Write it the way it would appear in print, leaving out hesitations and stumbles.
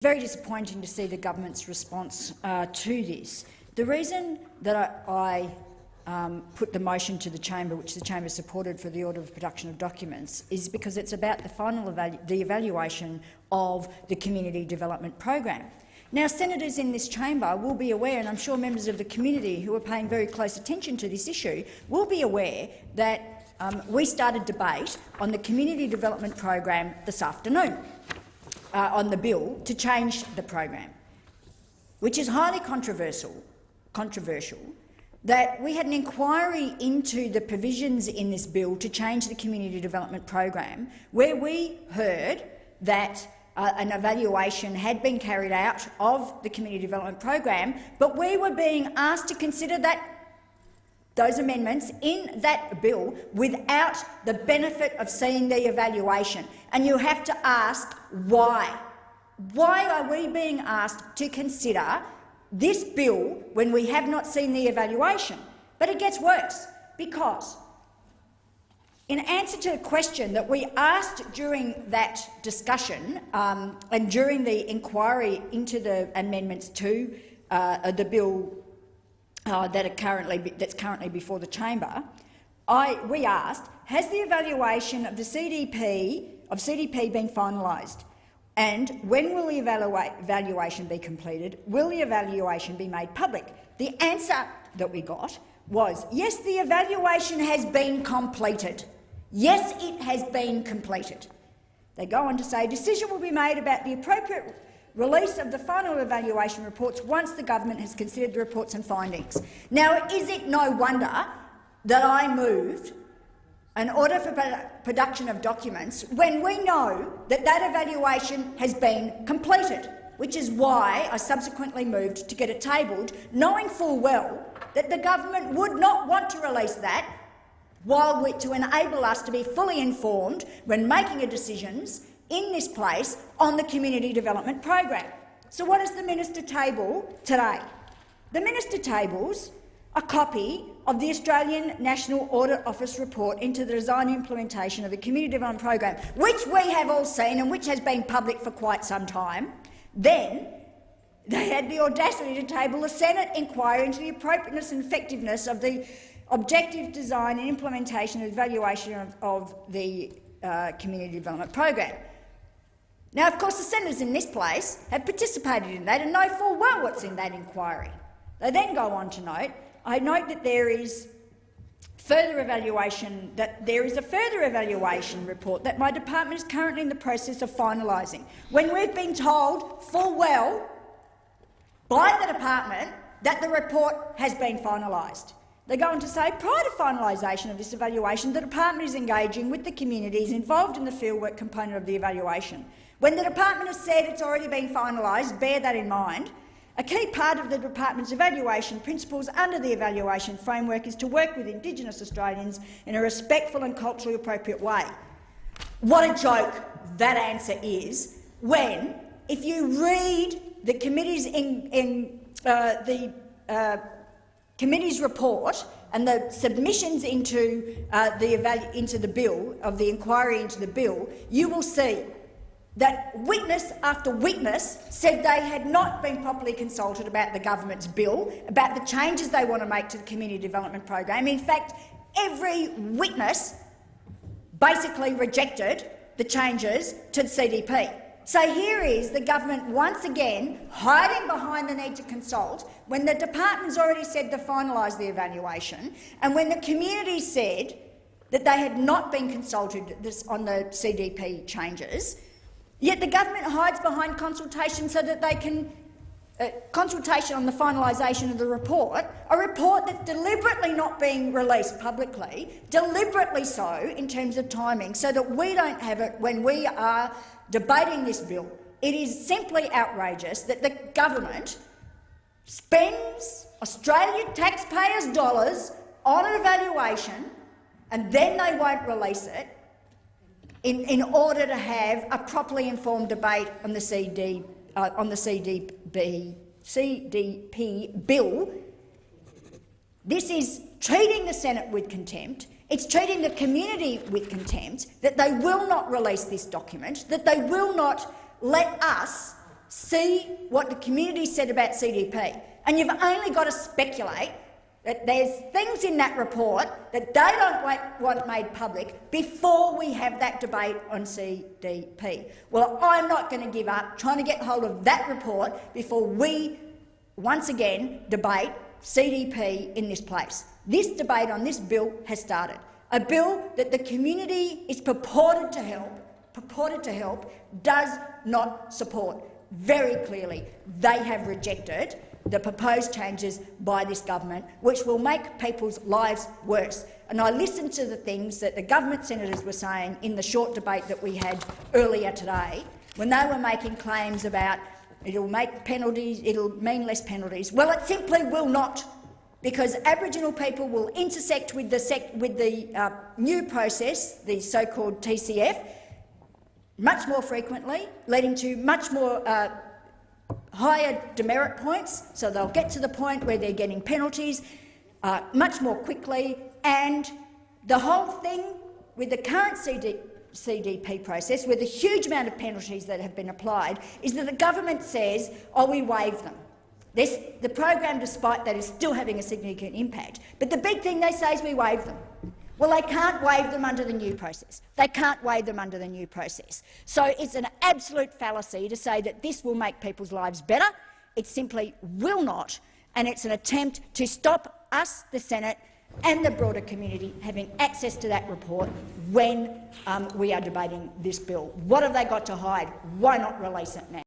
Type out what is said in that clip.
Very disappointing to see the government's response to this. The reason that I put the motion to the chamber, which the chamber supported for the order of production of documents, is because it's about the evaluation of the community development program. Now, senators in this chamber will be aware, and I'm sure members of the community who are paying very close attention to this issue will be aware that we started debate on the community development program this afternoon. On the bill to change the program, which is highly controversial, that we had an inquiry into the provisions in this bill to change the community development program, where we heard that an evaluation had been carried out of the community development program, but we were being asked to consider those amendments in that bill without the benefit of seeing the evaluation. And you have to ask why. Why are we being asked to consider this bill when we have not seen the evaluation? But it gets worse, because in answer to a question that we asked during that discussion and during the inquiry into the amendments to the bill that's currently before the chamber, we asked, has the evaluation of the CDP been finalised? And when will the evaluation be completed? Will the evaluation be made public? The answer that we got was, yes, the evaluation has been completed. Yes, it has been completed. They go on to say, decision will be made about the appropriate release of the final evaluation reports once the government has considered the reports and findings. Now, is it no wonder that I moved an order for production of documents when we know that that evaluation has been completed, which is why I subsequently moved to get it tabled, knowing full well that the government would not want to release that to enable us to be fully informed when making decisions in this place on the community development program. So what does the minister table today? The minister tables a copy of the Australian National Audit Office report into the design and implementation of the community development program, which we have all seen and which has been public for quite some time. Then they had the audacity to table a Senate inquiry into the appropriateness and effectiveness of the objective design and implementation and evaluation of the community development program. Now, of course, the senators in this place have participated in that and know full well what's in that inquiry. They then go on to note, I note that there is a further evaluation report that my department is currently in the process of finalising, when we've been told full well by the department that the report has been finalised. They go on to say, prior to finalisation of this evaluation, the department is engaging with the communities involved in the fieldwork component of the evaluation. When the department has said it's already been finalised, bear that in mind. A key part of the department's evaluation principles under the evaluation framework is to work with Indigenous Australians in a respectful and culturally appropriate way. What a joke that answer is, when, if you read the committee's committee's report and the submissions into the bill, of the inquiry into the bill, you will see that witness after witness said they had not been properly consulted about the government's bill, about the changes they want to make to the community development program. In fact, every witness basically rejected the changes to the CDP. So here is the government once again hiding behind the need to consult when the department's already said to finalise the evaluation, and when the community said that they had not been consulted on the CDP changes. Yet the government hides behind consultation so that they can consultation on the finalisation of the report, a report that's deliberately not being released publicly, deliberately so in terms of timing, so that we don't have it when we are debating this bill. It is simply outrageous that the government spends Australian taxpayers' dollars on an evaluation and then they won't release it in order to have a properly informed debate on the CDP bill. This is treating the Senate with contempt. It's treating the community with contempt, that they will not release this document, that they will not let us see what the community said about CDP, and you've only got to speculate that there's things in that report that they don't want made public before we have that debate on CDP. Well, I'm not going to give up trying to get hold of that report before we once again debate CDP in this place. This debate on this bill has started. A bill that the community is purported to help, does not support. Very clearly, they have rejected the proposed changes by this government, which will make people's lives worse. And I listened to the things that the government senators were saying in the short debate that we had earlier today, when they were making claims about it'll make penalties, it'll mean less penalties. Well, it simply will not, because Aboriginal people will intersect with the new process, the so-called TCF, much more frequently, leading to much more higher demerit points, so they'll get to the point where they're getting penalties much more quickly. And the whole thing with the current CDP process, with a huge amount of penalties that have been applied, is that the government says, oh, we waive them. The program, despite that, is still having a significant impact. But the big thing they say is we waive them. Well, they can't waive them under the new process. They can't waive them under the new process. So it's an absolute fallacy to say that this will make people's lives better. It simply will not, and it's an attempt to stop us, the Senate, and the broader community having access to that report when we are debating this bill. What have they got to hide? Why not release it now?